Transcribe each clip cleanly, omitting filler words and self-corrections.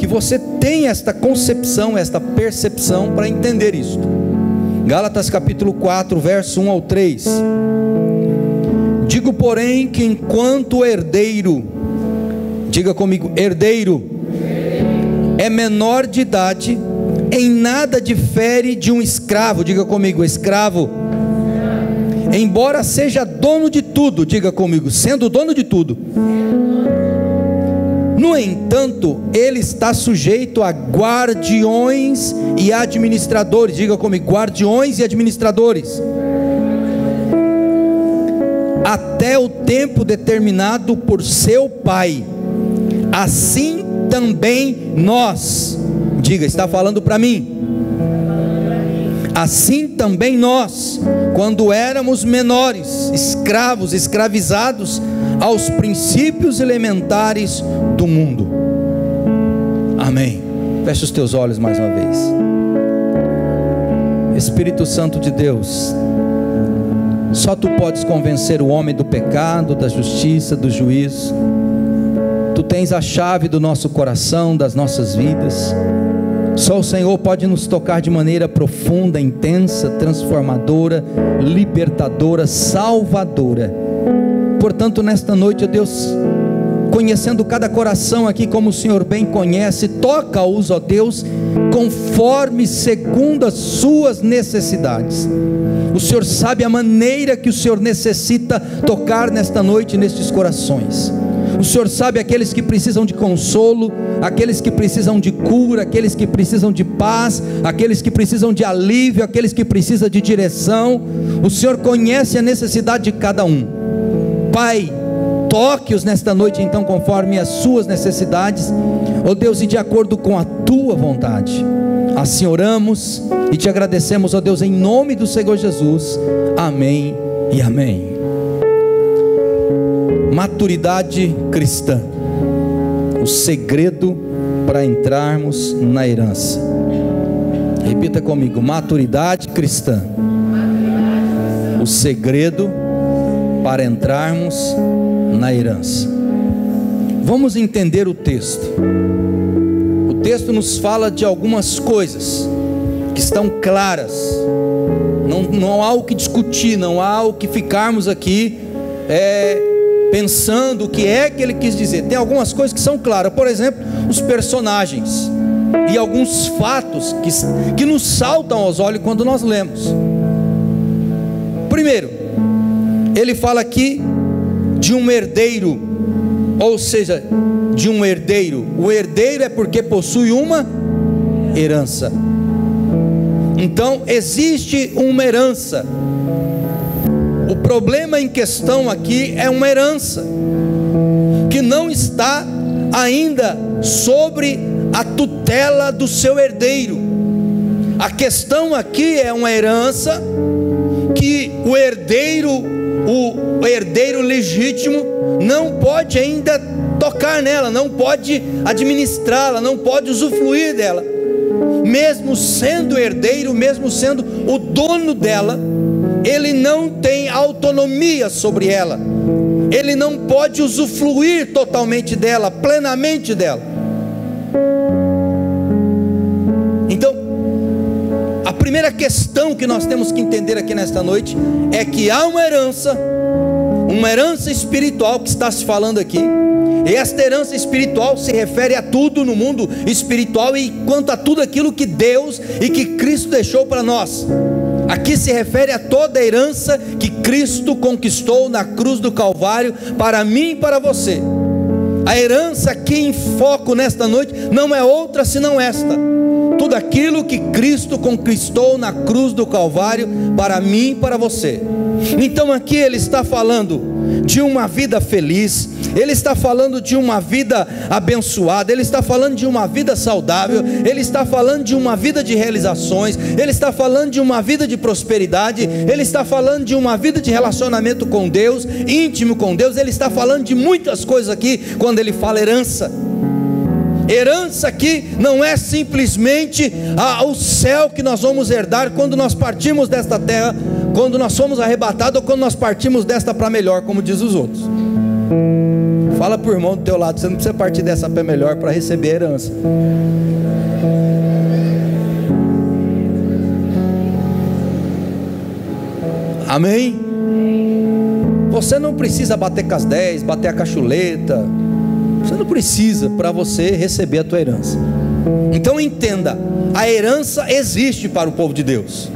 que você tenha esta concepção, esta percepção para entender isto. Gálatas capítulo 4, verso 1 ao 3. Digo, porém, que enquanto o herdeiro, diga comigo, herdeiro, é menor de idade, em nada difere de um escravo, diga comigo, escravo, embora seja dono de tudo, diga comigo, sendo dono de tudo. No entanto, ele está sujeito a guardiões e administradores, diga comigo, guardiões e administradores, até o tempo determinado por seu pai. Assim também nós, diga, está falando para mim. Assim também nós, quando éramos menores, escravos, escravizados aos princípios elementares do mundo. Amém. Feche os teus olhos mais uma vez. Espírito Santo de Deus, só tu podes convencer o homem do pecado, da justiça, do juízo. Tu tens a chave do nosso coração, das nossas vidas. Só o Senhor pode nos tocar de maneira profunda, intensa, transformadora, libertadora, salvadora. Portanto, nesta noite, ó Deus, conhecendo cada coração aqui como o Senhor bem conhece, toca-os, ó Deus, conforme, segundo as suas necessidades. O Senhor sabe a maneira que o Senhor necessita tocar nesta noite, nestes corações. O Senhor sabe aqueles que precisam de consolo, aqueles que precisam de cura, aqueles que precisam de paz, aqueles que precisam de alívio, aqueles que precisam de direção. O Senhor conhece a necessidade de cada um. Pai, toque-os nesta noite então conforme as suas necessidades, ó Deus, e de acordo com a tua vontade. Assim oramos e te agradecemos, ó Deus, em nome do Senhor Jesus. Amém e amém. Maturidade cristã, o segredo para entrarmos na herança. Repita comigo, maturidade cristã, o segredo para entrarmos na herança. Vamos entender o texto. O texto nos fala de algumas coisas que estão claras, não há o que discutir, não há o que ficarmos aqui pensando o que é que ele quis dizer. Tem algumas coisas que são claras, por exemplo, os personagens e alguns fatos que nos saltam aos olhos quando nós lemos. Primeiro, ele fala aqui de um herdeiro, ou seja, de um herdeiro. O herdeiro é porque possui uma herança. Então existe uma herança. O problema em questão aqui é uma herança que não está ainda sobre a tutela do seu herdeiro. A questão aqui é uma herança que o herdeiro legítimo não pode ainda tocar nela, não pode administrá-la, não pode usufruir dela. Mesmo sendo herdeiro, mesmo sendo o dono dela, ele não tem autonomia sobre ela, ele não pode usufruir totalmente dela, plenamente dela. Então, a primeira questão que nós temos que entender aqui nesta noite é que há uma herança espiritual que está se falando aqui, e esta herança espiritual se refere a tudo no mundo espiritual e quanto a tudo aquilo que Deus e que Cristo deixou para nós. Aqui se refere a toda a herança que Cristo conquistou na cruz do Calvário para mim e para você. A herança aqui em foco nesta noite não é outra senão esta: tudo aquilo que Cristo conquistou na cruz do Calvário para mim e para você. Então aqui ele está falando de uma vida feliz, ele está falando de uma vida abençoada, ele está falando de uma vida saudável, ele está falando de uma vida de realizações, ele está falando de uma vida de prosperidade, ele está falando de uma vida de relacionamento com Deus, íntimo com Deus. Ele está falando de muitas coisas aqui quando ele fala herança. Herança aqui não é simplesmente o céu que nós vamos herdar quando nós partimos desta terra, quando nós somos arrebatados, ou quando nós partimos desta para melhor, como diz os outros. Fala para o irmão do teu lado, você não precisa partir dessa pé melhor para receber a herança. Amém? Você não precisa bater com as 10, bater a cachuleta. Você não precisa para você receber a tua herança. Então entenda, a herança existe para o povo de Deus.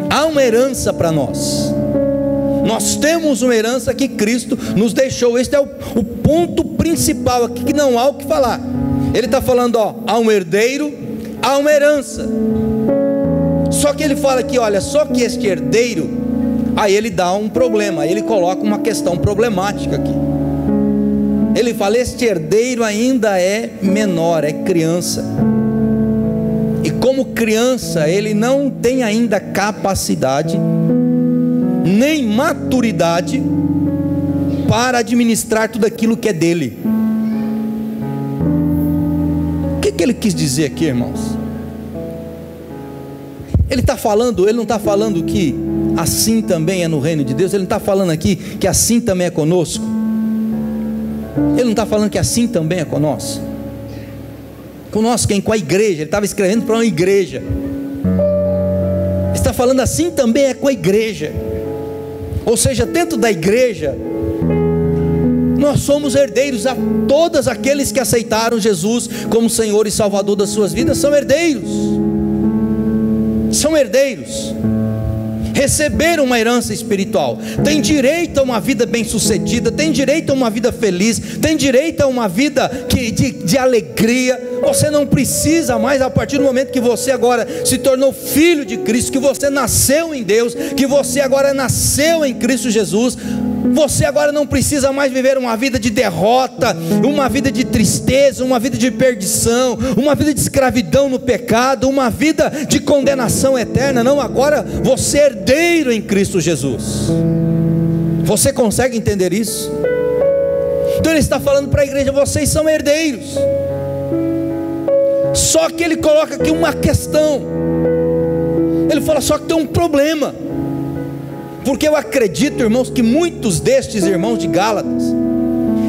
Há uma herança para nós. Nós temos uma herança que Cristo nos deixou. Este é o ponto principal aqui, que não há o que falar. Ele está falando, há um herdeiro, há uma herança. Só que ele fala aqui, olha, só que este herdeiro, aí ele dá um problema, aí ele coloca uma questão problemática aqui. Ele fala, este herdeiro ainda é menor, é criança. E como criança, ele não tem ainda capacidade, nem maturidade, para administrar tudo aquilo que é dele. O que ele quis dizer aqui, irmãos? Ele está falando, ele não está falando que assim também é no reino de Deus. Ele não está falando aqui que assim também é conosco. Ele não está falando que assim também é conosco. Conosco quem? Com a igreja. Ele estava escrevendo para uma igreja. Ele está falando assim também é com a igreja. Ou seja, dentro da igreja, nós somos herdeiros. A todos aqueles que aceitaram Jesus como Senhor e Salvador das suas vidas, são herdeiros. São herdeiros. Receberam uma herança espiritual, tem direito a uma vida bem sucedida, tem direito a uma vida feliz, tem direito a uma vida de alegria. Você não precisa mais, a partir do momento que você agora se tornou filho de Cristo, que você nasceu em Deus, que você agora nasceu em Cristo Jesus, você agora não precisa mais viver uma vida de derrota, uma vida de tristeza, uma vida de perdição, uma vida de escravidão no pecado, uma vida de condenação eterna. Não, agora você é herdeiro em Cristo Jesus. Você consegue entender isso? Então ele está falando para a igreja, vocês são herdeiros. Só que ele coloca aqui uma questão. Ele fala, só que tem um problema. Porque eu acredito, irmãos, que muitos destes irmãos de Gálatas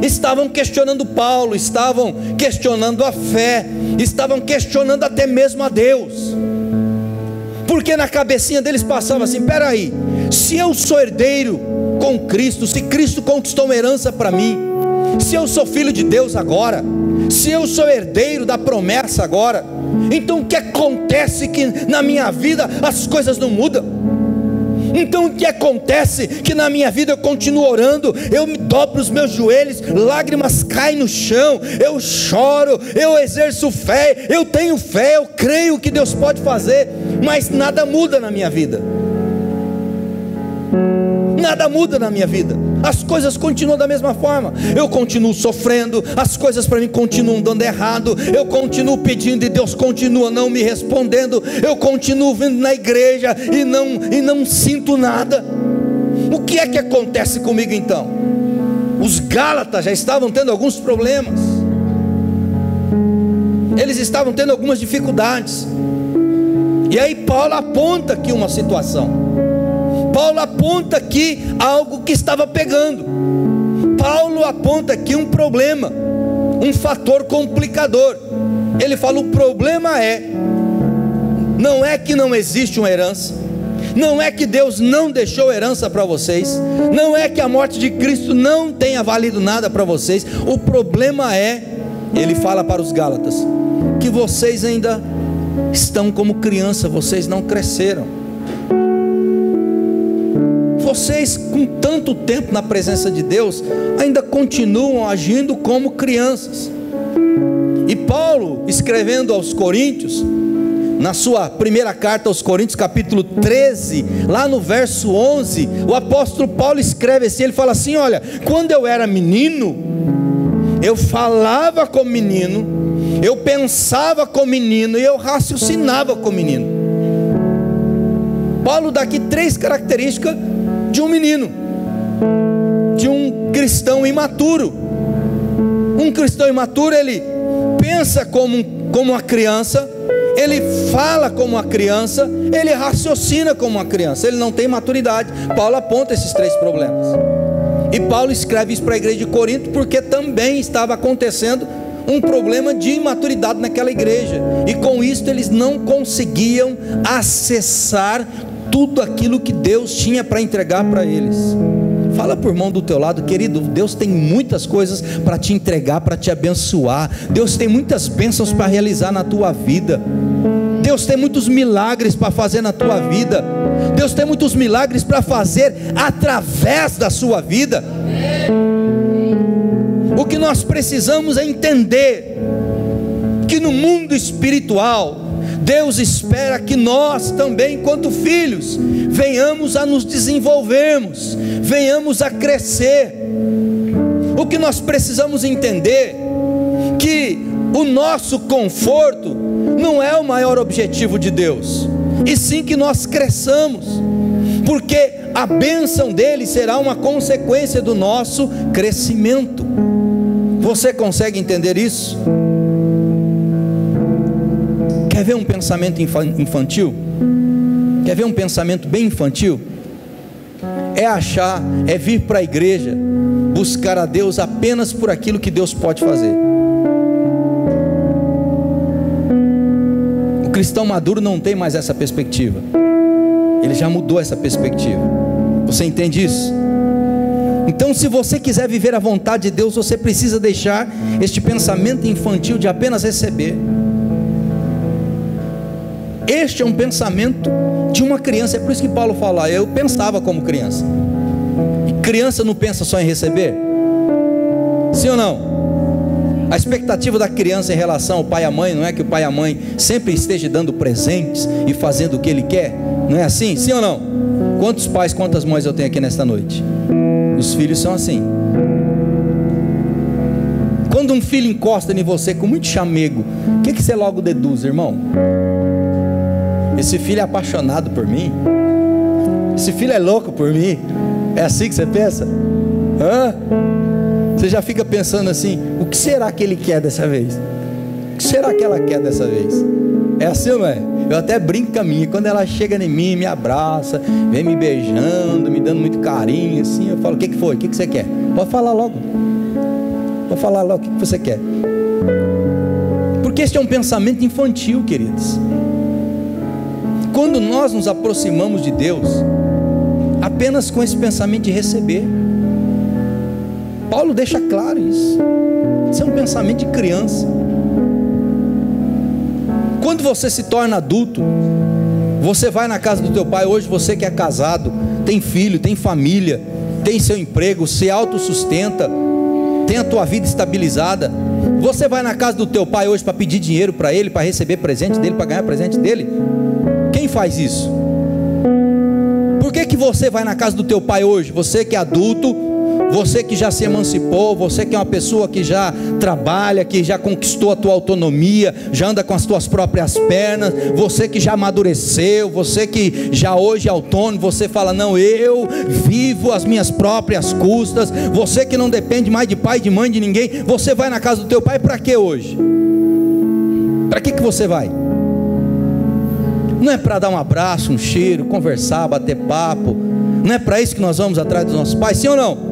estavam questionando Paulo, estavam questionando a fé, estavam questionando até mesmo a Deus. Porque na cabecinha deles passava assim, peraí, se eu sou herdeiro com Cristo, se Cristo conquistou uma herança para mim, se eu sou filho de Deus agora, se eu sou herdeiro da promessa agora, então o que acontece que na minha vida as coisas não mudam? Então o que acontece que na minha vida eu continuo orando, eu me dobro os meus joelhos, lágrimas caem no chão, eu choro, eu exerço fé, eu tenho fé, eu creio que Deus pode fazer, mas nada muda na minha vida. Nada muda na minha vida. As coisas continuam da mesma forma. Eu continuo sofrendo, as coisas para mim continuam dando errado, eu continuo pedindo e Deus continua não me respondendo, eu continuo vindo na igreja e não sinto nada. O que é que acontece comigo então? Os Gálatas já estavam tendo alguns problemas, eles estavam tendo algumas dificuldades, e aí Paulo aponta aqui uma situação. Paulo aponta aqui algo que estava pegando. Paulo aponta aqui um problema, um fator complicador. Ele fala, o problema não é que não existe uma herança, não é que Deus não deixou herança para vocês, não é que a morte de Cristo não tenha valido nada para vocês. O problema ele fala para os Gálatas, que vocês ainda estão como criança, vocês não cresceram. Vocês, com tanto tempo na presença de Deus, ainda continuam agindo como crianças. E Paulo, escrevendo aos Coríntios, na sua primeira carta aos Coríntios, capítulo 13, lá no verso 11, o apóstolo Paulo escreve assim, ele fala assim, olha, quando eu era menino, eu falava como menino, eu pensava como menino, e eu raciocinava como menino. Paulo dá aqui 3 características de um menino, de um cristão imaturo. Um cristão imaturo, ele pensa como uma criança, ele fala como uma criança, ele raciocina como uma criança, ele não tem maturidade. Paulo aponta esses 3 problemas. E Paulo escreve isso para a igreja de Corinto, porque também estava acontecendo um problema de imaturidade naquela igreja, e com isso eles não conseguiam acessar tudo aquilo que Deus tinha para entregar para eles. Fala por irmão do teu lado: querido, Deus tem muitas coisas para te entregar, para te abençoar. Deus tem muitas bênçãos para realizar na tua vida. Deus tem muitos milagres para fazer na tua vida. Deus tem muitos milagres para fazer através da sua vida. O que nós precisamos é entender que no mundo espiritual, Deus espera que nós também, enquanto filhos, venhamos a nos desenvolvermos, venhamos a crescer. O que nós precisamos entender que o nosso conforto não é o maior objetivo de Deus, e sim que nós cresçamos, porque a bênção dele será uma consequência do nosso crescimento. Você consegue entender isso? Quer ver um pensamento infantil? Quer ver um pensamento bem infantil? É vir para a igreja, buscar a Deus apenas por aquilo que Deus pode fazer. O cristão maduro não tem mais essa perspectiva. Ele já mudou essa perspectiva. Você entende isso? Então, se você quiser viver a vontade de Deus, você precisa deixar este pensamento infantil de apenas receber. Este é um pensamento de uma criança. É por isso que Paulo fala: eu pensava como criança. E criança não pensa só em receber? Sim ou não? A expectativa da criança em relação ao pai e à mãe não é que o pai e a mãe sempre esteja dando presentes e fazendo o que ele quer? Não é assim? Sim ou não? Quantos pais, quantas mães eu tenho aqui nesta noite? Os filhos são assim. Quando um filho encosta em você com muito chamego, o que você logo deduz, irmão? Esse filho é apaixonado por mim? Esse filho é louco por mim? É assim que você pensa? Hã? Você já fica pensando assim: o que será que ele quer dessa vez? O que será que ela quer dessa vez? É assim, não é? Eu até brinco com a minha, quando ela chega em mim, me abraça, vem me beijando, me dando muito carinho, assim, eu falo: o que foi? O que você quer? Pode falar logo. Pode falar logo o que você quer. Porque este é um pensamento infantil, queridos. Quando nós nos aproximamos de Deus, apenas com esse pensamento de receber, Paulo deixa claro isso. Isso é um pensamento de criança. Quando você se torna adulto, você vai na casa do teu pai. Hoje você que é casado, tem filho, tem família, tem seu emprego, se autossustenta, tem a tua vida estabilizada. Você vai na casa do teu pai hoje para pedir dinheiro para ele, para receber presente dele, para ganhar presente dele? Quem faz isso? Por que você vai na casa do teu pai hoje? Você que é adulto, você que já se emancipou, você que é uma pessoa que já trabalha, que já conquistou a tua autonomia, já anda com as tuas próprias pernas, você que já amadureceu, você que já hoje é autônomo, você fala: não, eu vivo as minhas próprias custas. Você que não depende mais de pai, de mãe, de ninguém, você vai na casa do teu pai para quê hoje? Para que você vai? Não é para dar um abraço, um cheiro, conversar, bater papo? Não é para isso que nós vamos atrás dos nossos pais, sim ou não?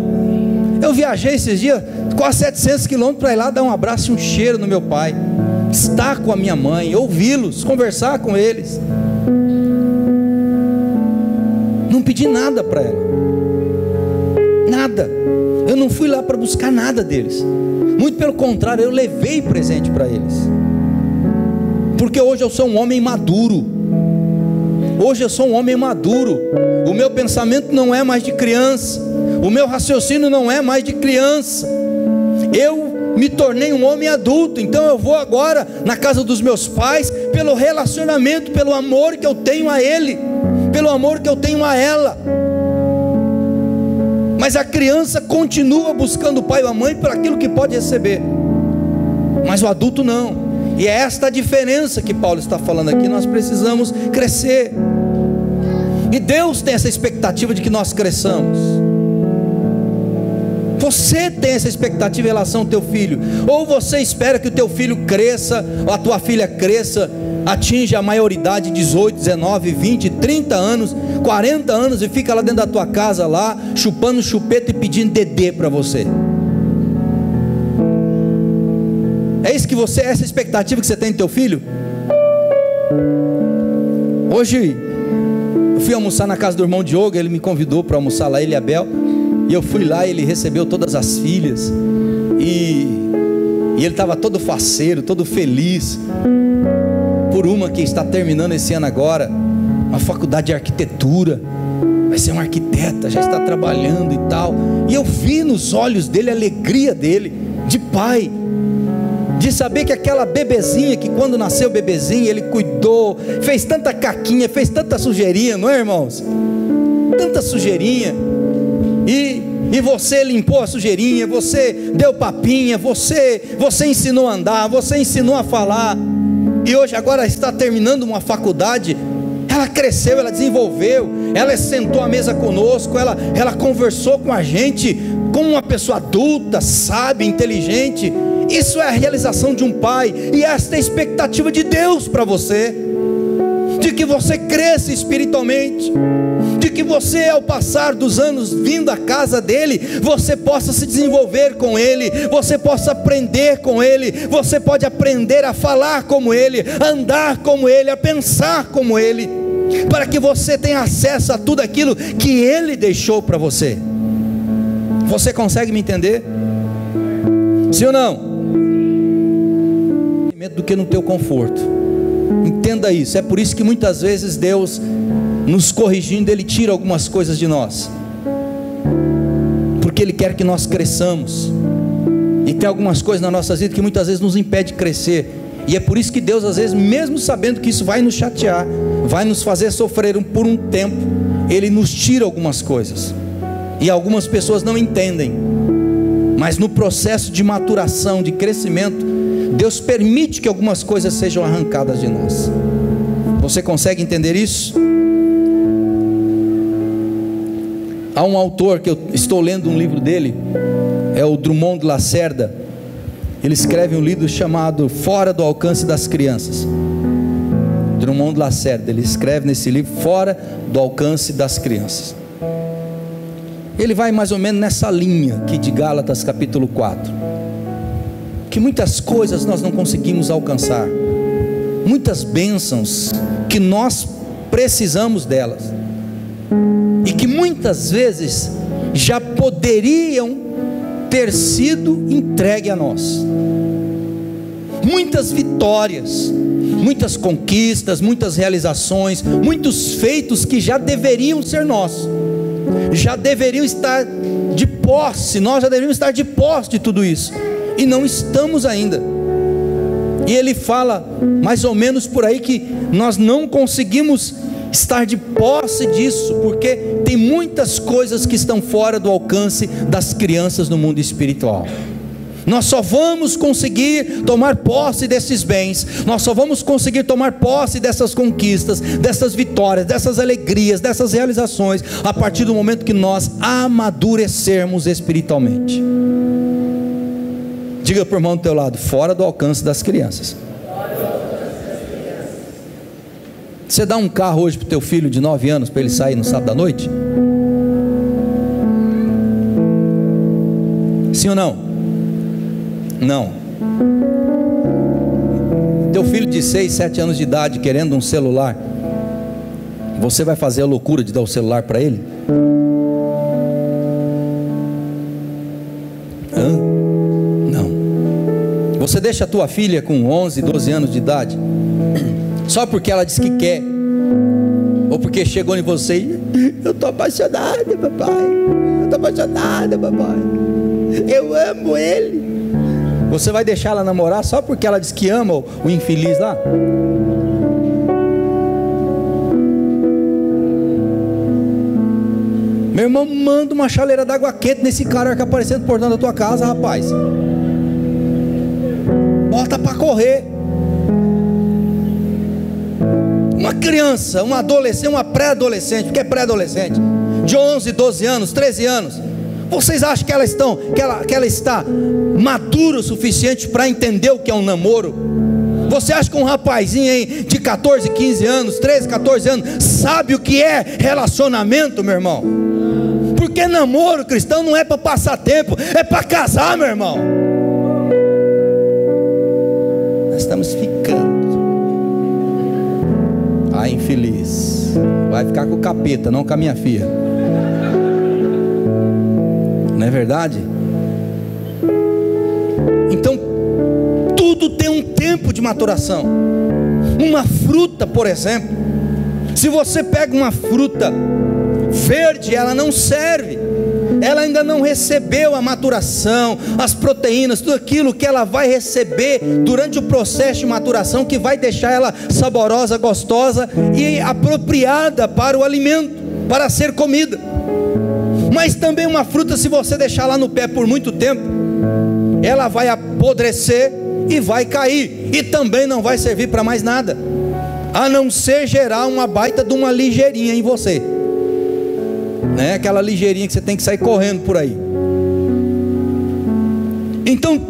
Eu viajei esses dias quase 700 quilômetros para ir lá dar um abraço e um cheiro no meu pai, estar com a minha mãe, ouvi-los, conversar com eles. Não pedi nada para ela, nada. Eu não fui lá para buscar nada deles, muito pelo contrário, eu levei presente para eles, porque hoje eu sou um homem maduro. Hoje eu sou um homem maduro. O meu pensamento não é mais de criança, o meu raciocínio não é mais de criança. Eu me tornei um homem adulto. Então eu vou agora na casa dos meus pais pelo relacionamento, pelo amor que eu tenho a ele, pelo amor que eu tenho a ela. Mas a criança continua buscando o pai ou a mãe por aquilo que pode receber, mas o adulto não. E é esta a diferença que Paulo está falando aqui. Nós precisamos crescer, e Deus tem essa expectativa de que nós cresçamos. Você tem essa expectativa em relação ao teu filho? Ou você espera que o teu filho cresça, ou a tua filha cresça atinge a maioridade, 18, 19, 20, 30 anos, 40 anos, e fica lá dentro da tua casa lá, chupando chupeta e pedindo dedê para você. É isso que você, essa expectativa que você tem do teu filho? Hoje eu fui almoçar na casa do irmão Diogo, ele me convidou para almoçar lá, ele e a Bel, e eu fui lá, ele recebeu todas as filhas, e ele estava todo faceiro, todo feliz, por uma que está terminando esse ano agora, uma faculdade de arquitetura, vai ser um arquiteta, já está trabalhando e tal, e eu vi nos olhos dele a alegria dele, de pai, de saber que aquela bebezinha, que quando nasceu o bebezinho, ele cuidou, fez tanta caquinha, fez tanta sujeirinha, não é, irmãos? Tanta sujeirinha, e você limpou a sujeirinha, você deu papinha, você ensinou a andar, você ensinou a falar, e hoje agora está terminando uma faculdade. Ela cresceu, ela desenvolveu, ela sentou à mesa conosco, ela conversou com a gente como uma pessoa adulta, sábia, inteligente. Isso é a realização de um pai, e esta é a expectativa de Deus para você, de que você cresça espiritualmente, de que você, ao passar dos anos vindo à casa dele, você possa se desenvolver com ele, você possa aprender com ele, você pode aprender a falar como ele, a andar como ele, a pensar como ele, para que você tenha acesso a tudo aquilo que ele deixou para você. Você consegue me entender? Sim ou não? Do que no teu conforto. Entenda isso. É por isso que muitas vezes Deus, nos corrigindo, Ele tira algumas coisas de nós, porque Ele quer que nós cresçamos. E tem algumas coisas na nossa vida que muitas vezes nos impede de crescer, e é por isso que Deus, às vezes, mesmo sabendo que isso vai nos chatear, vai nos fazer sofrer por um tempo, Ele nos tira algumas coisas, e algumas pessoas não entendem, mas no processo de maturação, de crescimento, Deus permite que algumas coisas sejam arrancadas de nós. Você consegue entender isso? Há um autor que eu estou lendo um livro dele, é o Drummond de Lacerda. Ele escreve um livro chamado Fora do Alcance das Crianças. Drummond de Lacerda, ele escreve nesse livro Fora do Alcance das Crianças. Ele vai mais ou menos nessa linha aqui de Gálatas capítulo 4, que muitas coisas nós não conseguimos alcançar, muitas bênçãos que nós precisamos delas, e que muitas vezes já poderiam ter sido entregue a nós. Muitas vitórias, muitas conquistas, muitas realizações, muitos feitos que já deveriam ser nossos, já deveriam estar de posse, nós já deveríamos estar de posse de tudo isso, e não estamos ainda. E ele fala mais ou menos por aí que nós não conseguimos estar de posse disso, porque tem muitas coisas que estão fora do alcance das crianças no mundo espiritual. Nós só vamos conseguir tomar posse desses bens, nós só vamos conseguir tomar posse dessas conquistas, dessas vitórias, dessas alegrias, dessas realizações, a partir do momento que nós amadurecermos espiritualmente. Diga para o irmão do teu lado: fora do alcance das crianças. Você dá um carro hoje para o teu filho de 9 anos para ele sair no sábado à noite? Sim ou não? Não. Teu filho de 6, 7 anos de idade querendo um celular, você vai fazer a loucura de dar o celular para ele? Você deixa a tua filha com 11, 12 anos de idade, só porque ela diz que quer, ou porque chegou em você e: eu estou apaixonada, papai, eu estou apaixonada, papai, eu amo ele. Você vai deixar ela namorar só porque ela diz que ama o infeliz lá? Meu irmão, manda uma chaleira d'água quente nesse cara que aparecendo por dentro da tua casa, rapaz. Bota para correr. Uma criança, um adolescente, uma pré-adolescente, porque é pré-adolescente, de 11, 12 anos, 13 anos, vocês acham que ela está madura o suficiente para entender o que é um namoro? Você acha que um rapazinho aí de 14, 15 anos, 13, 14 anos, sabe o que é relacionamento, meu irmão? Porque namoro cristão não é para passar tempo, é para casar, meu irmão. Nós estamos ficando. Ah, infeliz, vai ficar com o capeta, não com a minha filha. Não é verdade? Então, tudo tem um tempo de maturação. Uma fruta, por exemplo, se você pega uma fruta verde, ela não serve, ela ainda não recebeu a maturação, as proteínas, tudo aquilo que ela vai receber durante o processo de maturação, que vai deixar ela saborosa, gostosa e apropriada para o alimento, para ser comida. Mas também uma fruta, se você deixar lá no pé por muito tempo, ela vai apodrecer e vai cair, e também não vai servir para mais nada, a não ser gerar uma baita de uma ligeirinha em você, né? Aquela ligeirinha que você tem que sair correndo por aí. Então,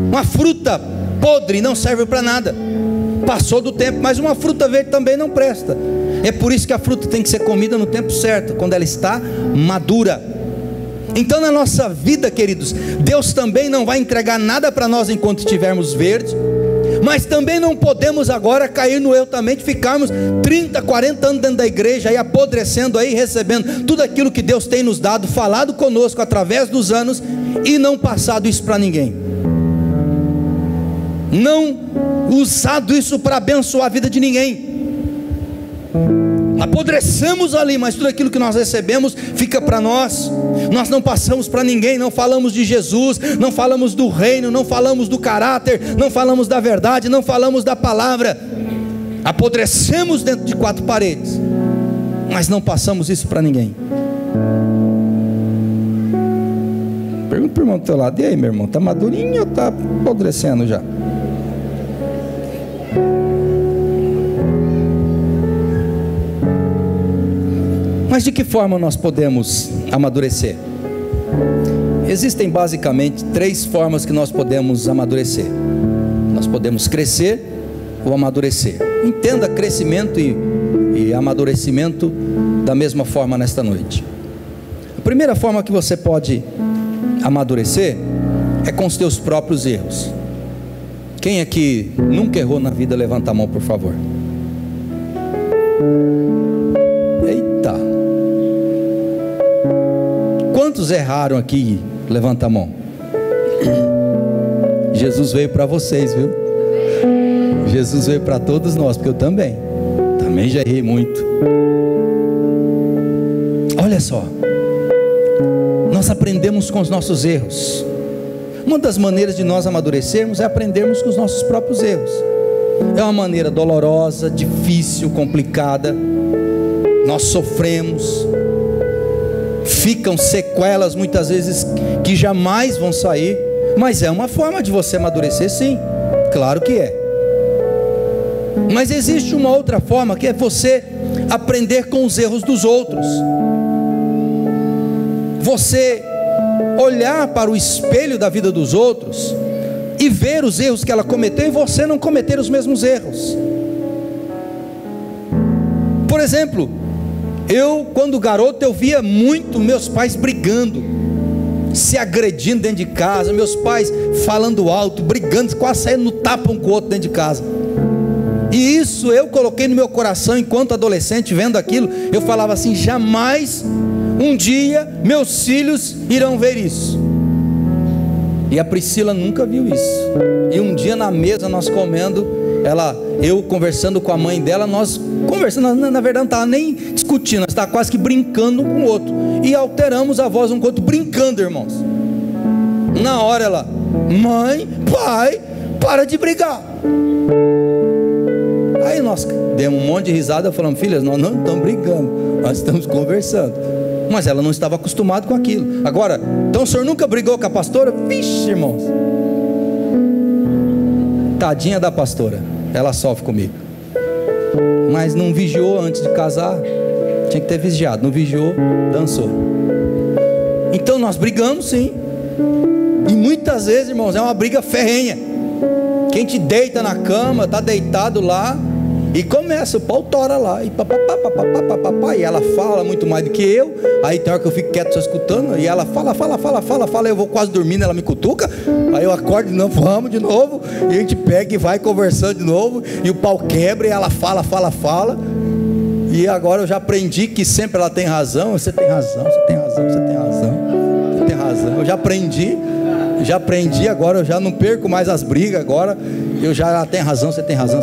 uma fruta podre não serve para nada, passou do tempo. Mas uma fruta verde também não presta. É por isso que a fruta tem que ser comida no tempo certo, quando ela está madura. Então, na nossa vida, queridos, Deus também não vai entregar nada para nós enquanto estivermos verdes, mas também não podemos agora cair no eu também de ficarmos 30, 40 anos dentro da igreja, aí apodrecendo aí, recebendo tudo aquilo que Deus tem nos dado, falado conosco através dos anos, e não passado isso para ninguém, não usado isso para abençoar a vida de ninguém. Apodrecemos ali, mas tudo aquilo que nós recebemos fica para nós. Nós não passamos para ninguém, não falamos de Jesus, não falamos do reino, não falamos do caráter, não falamos da verdade, não falamos da palavra. Apodrecemos dentro de quatro paredes, mas não passamos isso para ninguém. Pergunta para o irmão do teu lado: e aí, meu irmão, está madurinho ou está apodrecendo já? Mas de que forma nós podemos amadurecer? Existem basicamente três formas que nós podemos amadurecer. Nós podemos crescer ou amadurecer. Entenda crescimento e amadurecimento da mesma forma nesta noite. A primeira forma que você pode amadurecer é com os teus próprios erros. Quem aqui nunca errou na vida, levanta a mão, por favor. Eita! Quantos erraram aqui? Levanta a mão. Jesus veio para vocês, viu? Jesus veio para todos nós, porque eu também já errei muito. Olha só, nós aprendemos com os nossos erros. Uma das maneiras de nós amadurecermos é aprendermos com os nossos próprios erros. É uma maneira dolorosa, difícil, complicada. Nós sofremos, ficam sequelas muitas vezes que jamais vão sair, mas é uma forma de você amadurecer, sim, claro que é. Mas existe uma outra forma, que é você aprender com os erros dos outros. Você olhar para o espelho da vida dos outros e ver os erros que ela cometeu, e você não cometer os mesmos erros. Por exemplo, eu, quando garoto, eu via muito meus pais brigando, se agredindo dentro de casa, meus pais falando alto, brigando, quase saindo no tapa um com o outro dentro de casa. E isso eu coloquei no meu coração enquanto adolescente, vendo aquilo, eu falava assim: jamais um dia meus filhos irão ver isso. E a Priscila nunca viu isso. E um dia na mesa, nós comendo, eu conversando com a mãe dela, nós conversando, na verdade não estava nem discutindo, nós estávamos quase que brincando um com o outro, e alteramos a voz um com o outro, brincando, irmãos. Na hora ela: mãe, pai, para de brigar. Aí nós demos um monte de risada, falamos: filhas, nós não estamos brigando, nós estamos conversando. Mas ela não estava acostumada com aquilo. Agora, então o senhor nunca brigou com a pastora? Vixe, irmãos, tadinha da pastora, ela sofre comigo. Mas não vigiou antes de casar, tinha que ter vigiado. Não vigiou, dançou. Então nós brigamos, sim. E muitas vezes, irmãos, é uma briga ferrenha, Que a gente deita na cama, tá deitado lá, e começa, o pau tora lá, e papapá, e ela fala muito mais do que eu. Aí tem hora que eu fico quieto só escutando, e ela fala, eu vou quase dormindo, ela me cutuca, aí eu acordo de novo, vamos de novo, e a gente pega e vai conversando de novo, e o pau quebra, e ela fala, e agora eu já aprendi que sempre ela tem razão. Você tem razão, eu já aprendi, agora eu já não perco mais as brigas, agora eu já, ela tem razão, você tem razão.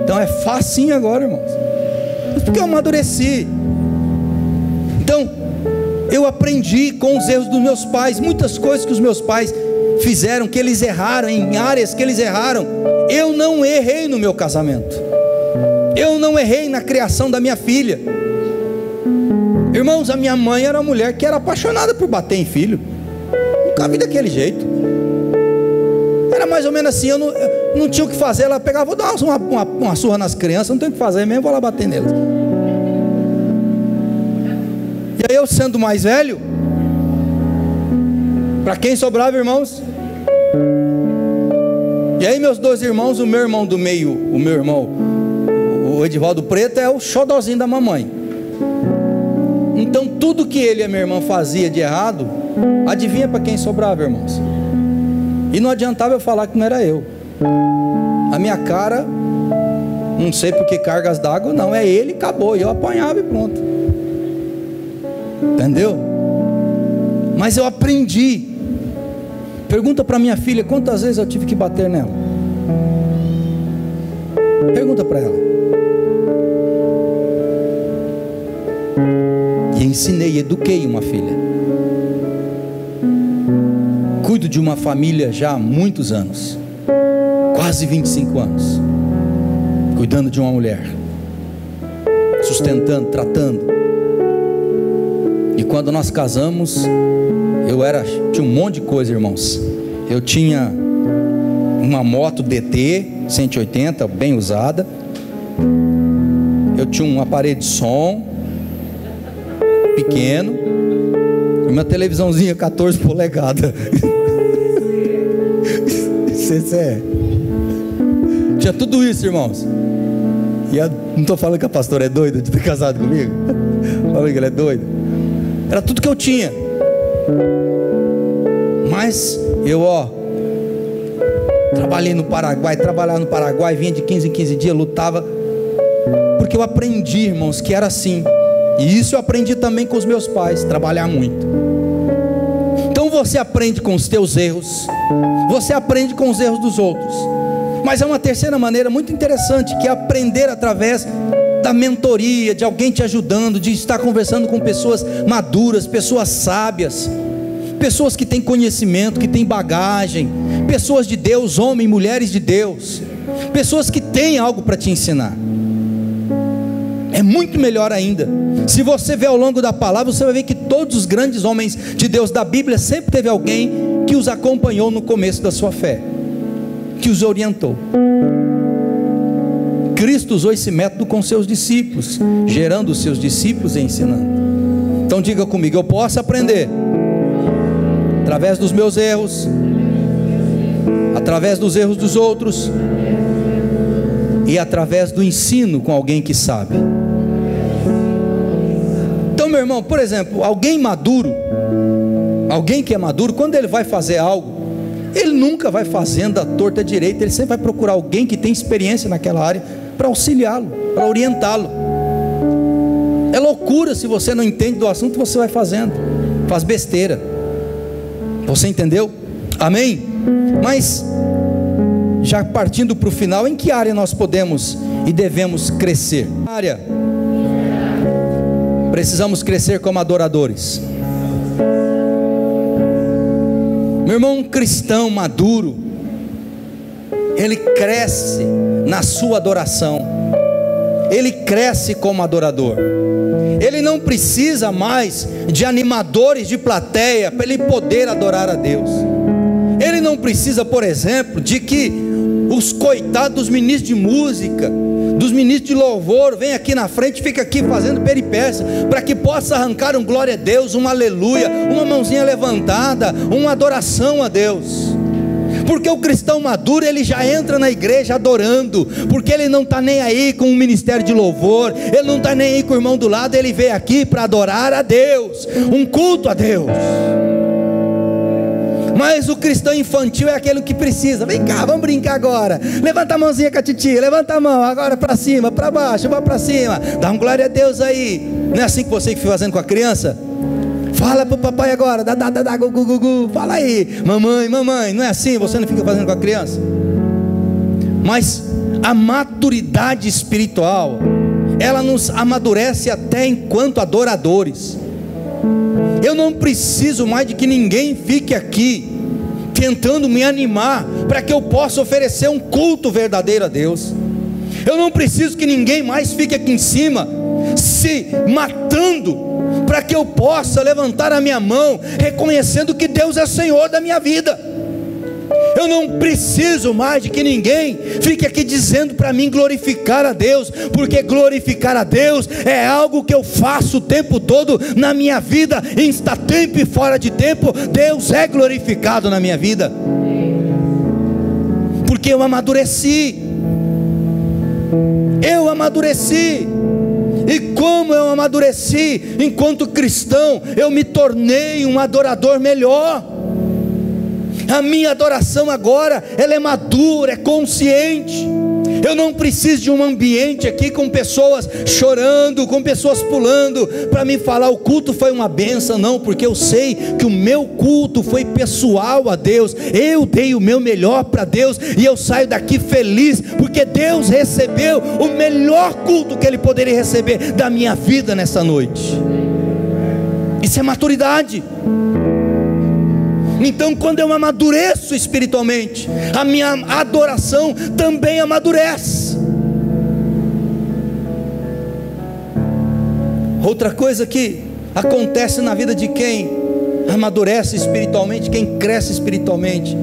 Então é facinho agora, irmãos, porque eu amadureci. Então eu aprendi com os erros dos meus pais, muitas coisas que os meus pais fizeram, que eles erraram, em áreas que eles erraram. Eu não errei no meu casamento, eu não errei na criação da minha filha. Irmãos, a minha mãe era uma mulher que era apaixonada por bater em filho, nunca vi daquele jeito. Era mais ou menos assim, eu não tinha o que fazer, ela pegava, vou dar uma surra nas crianças, não tenho o que fazer mesmo, vou lá bater nelas. E aí eu, sendo mais velho, para quem sobrava, irmãos? E aí meus dois irmãos, o meu irmão do meio, o Edivaldo Preto, é o xodozinho da mamãe. Então tudo que ele e a minha irmã fazia de errado, adivinha para quem sobrava, irmãos? E não adiantava eu falar que não era eu. A minha cara, não sei por que cargas d'água, não, é ele, acabou. E eu apanhava e pronto. Entendeu? Mas eu aprendi. Pergunta para minha filha quantas vezes eu tive que bater nela. Pergunta para ela. E ensinei, eduquei uma filha. Cuido de uma família já há muitos anos, quase 25 anos, cuidando de uma mulher, sustentando, tratando. E quando nós casamos, tinha um monte de coisa, irmãos. Eu tinha uma moto DT 180, bem usada. Eu tinha um aparelho de som pequeno, e uma televisãozinha 14 polegadas. Tinha tudo isso, irmãos. E eu não estou falando que a pastora é doida de ter casado comigo, falando que ela é doida. Era tudo que eu tinha. Mas eu trabalhava no Paraguai, vinha de 15 em 15 dias, lutava, porque eu aprendi, irmãos, que era assim. E isso eu aprendi também com os meus pais, trabalhar muito. Então você aprende com os teus erros, você aprende com os erros dos outros. Mas é uma terceira maneira muito interessante, que é aprender através da mentoria, de alguém te ajudando, de estar conversando com pessoas maduras, pessoas sábias, pessoas que têm conhecimento, que têm bagagem, pessoas de Deus, homens e mulheres de Deus, pessoas que têm algo para te ensinar. É muito melhor ainda. Se você ver ao longo da palavra, você vai ver que todos os grandes homens de Deus da Bíblia, sempre teve alguém que os acompanhou no começo da sua fé, que os orientou. Cristo usou esse método com seus discípulos, gerando os seus discípulos e ensinando. Então diga comigo, eu posso aprender através dos meus erros, através dos erros dos outros, e através do ensino com alguém que sabe. Então, meu irmão, por exemplo, alguém maduro, alguém que é maduro, quando ele vai fazer algo, ele nunca vai fazendo a torta direita, ele sempre vai procurar alguém que tem experiência naquela área para auxiliá-lo, para orientá-lo. É loucura se você não entende do assunto, você vai fazendo, faz besteira. Você entendeu? Amém? Mas já partindo para o final, em que área nós podemos e devemos crescer? Área. Precisamos crescer como adoradores. Meu irmão, um cristão maduro, ele cresce na sua adoração, ele cresce como adorador. Ele não precisa mais de animadores de plateia para ele poder adorar a Deus. Ele não precisa, por exemplo, de que os coitados dos ministros de música, dos ministros de louvor, vem aqui na frente, fica aqui fazendo peripécia, para que possa arrancar um glória a Deus, um aleluia, uma mãozinha levantada, uma adoração a Deus. Porque o cristão maduro, ele já entra na igreja adorando, porque ele não está nem aí com o ministério de louvor, ele não está nem aí com o irmão do lado, ele veio aqui para adorar a Deus, um culto a Deus. Mas o cristão infantil é aquele que precisa, vem cá, vamos brincar agora, levanta a mãozinha com a titia, levanta a mão, agora para cima, para baixo, vai para cima, dá um glória a Deus aí. Não é assim que você fica fazendo com a criança? Fala para o papai agora, gu, fala aí, mamãe, não é assim? Você não fica fazendo com a criança? Mas a maturidade espiritual, ela nos amadurece até enquanto adoradores. Eu não preciso mais de que ninguém fique aqui tentando me animar para que eu possa oferecer um culto verdadeiro a Deus. Eu não preciso que ninguém mais fique aqui em cima se matando para que eu possa levantar a minha mão reconhecendo que Deus é Senhor da minha vida. Eu não preciso mais de que ninguém fique aqui dizendo para mim glorificar a Deus, porque glorificar a Deus é algo que eu faço o tempo todo na minha vida, insta tempo e fora de tempo. Deus é glorificado na minha vida, porque eu amadureci. E como eu amadureci enquanto cristão, eu me tornei um adorador melhor. A minha adoração agora, ela é madura, é consciente. Eu não preciso de um ambiente aqui com pessoas chorando, com pessoas pulando, para me falar o culto foi uma bênção. Não, porque eu sei que o meu culto foi pessoal a Deus. Eu dei o meu melhor para Deus, e eu saio daqui feliz, porque Deus recebeu o melhor culto que Ele poderia receber da minha vida nessa noite. Isso é maturidade. Então, quando eu amadureço espiritualmente, a minha adoração também amadurece. Outra coisa que acontece na vida de quem amadurece espiritualmente, quem cresce espiritualmente,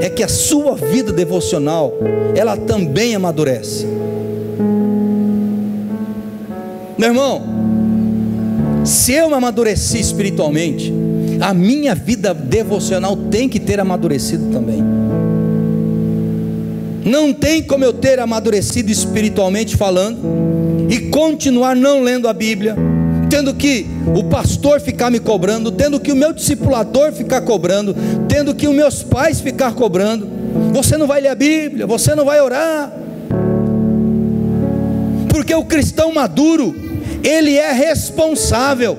é que a sua vida devocional, ela também amadurece. Meu irmão, se eu amadureci espiritualmente, a minha vida devocional tem que ter amadurecido também. Não tem como eu ter amadurecido espiritualmente falando e continuar não lendo a Bíblia, tendo que o pastor ficar me cobrando, tendo que o meu discipulador ficar cobrando, tendo que os meus pais ficar cobrando. Você não vai ler a Bíblia, você não vai orar. Porque o cristão maduro, ele é responsável.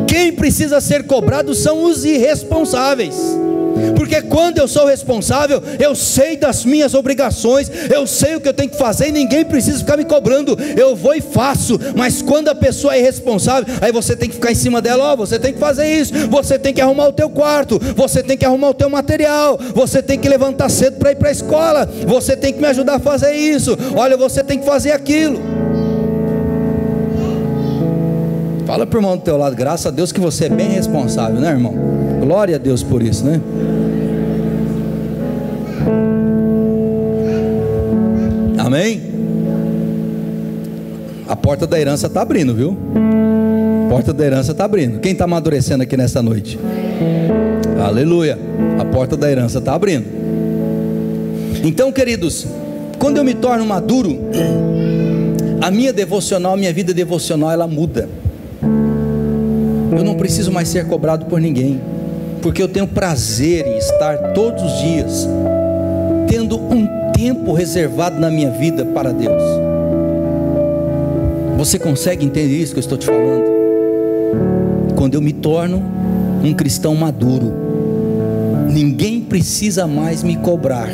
Quem precisa ser cobrado são os irresponsáveis. Porque quando eu sou responsável, eu sei das minhas obrigações, eu sei o que eu tenho que fazer, e ninguém precisa ficar me cobrando, eu vou e faço. Mas quando a pessoa é irresponsável, aí você tem que ficar em cima dela, você tem que fazer isso, você tem que arrumar o teu quarto, você tem que arrumar o teu material, você tem que levantar cedo para ir para a escola, você tem que me ajudar a fazer isso, olha, você tem que fazer aquilo. Fala para o irmão do teu lado, graças a Deus que você é bem responsável, né, irmão? Glória a Deus por isso, né? Amém? A porta da herança está abrindo, viu? A porta da herança está abrindo. Quem está amadurecendo aqui nessa noite? Aleluia! A porta da herança está abrindo. Então, queridos, quando eu me torno maduro, a minha devocional, minha vida devocional, ela muda. Eu não preciso mais ser cobrado por ninguém, porque eu tenho prazer em estar todos os dias tendo um tempo reservado na minha vida para Deus. Você consegue entender isso que eu estou te falando? Quando eu me torno um cristão maduro, ninguém precisa mais me cobrar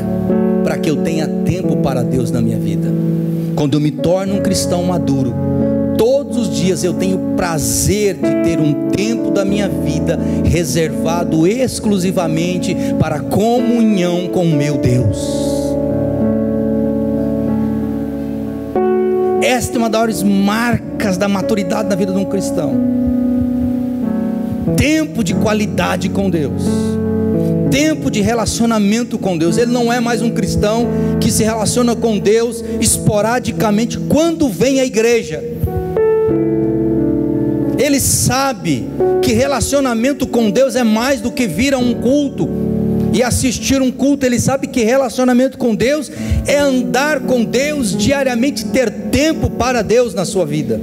para que eu tenha tempo para Deus na minha vida. Quando eu me torno um cristão maduro, todos os dias eu tenho prazer de ter um tempo da minha vida reservado exclusivamente para comunhão com o meu Deus. Esta é uma das maiores marcas da maturidade na vida de um cristão. Tempo de qualidade com Deus, tempo de relacionamento com Deus. Ele não é mais um cristão que se relaciona com Deus esporadicamente quando vem à igreja. Ele sabe que relacionamento com Deus é mais do que vir a um culto, e assistir um culto, ele sabe que relacionamento com Deus é andar com Deus diariamente, ter tempo para Deus na sua vida.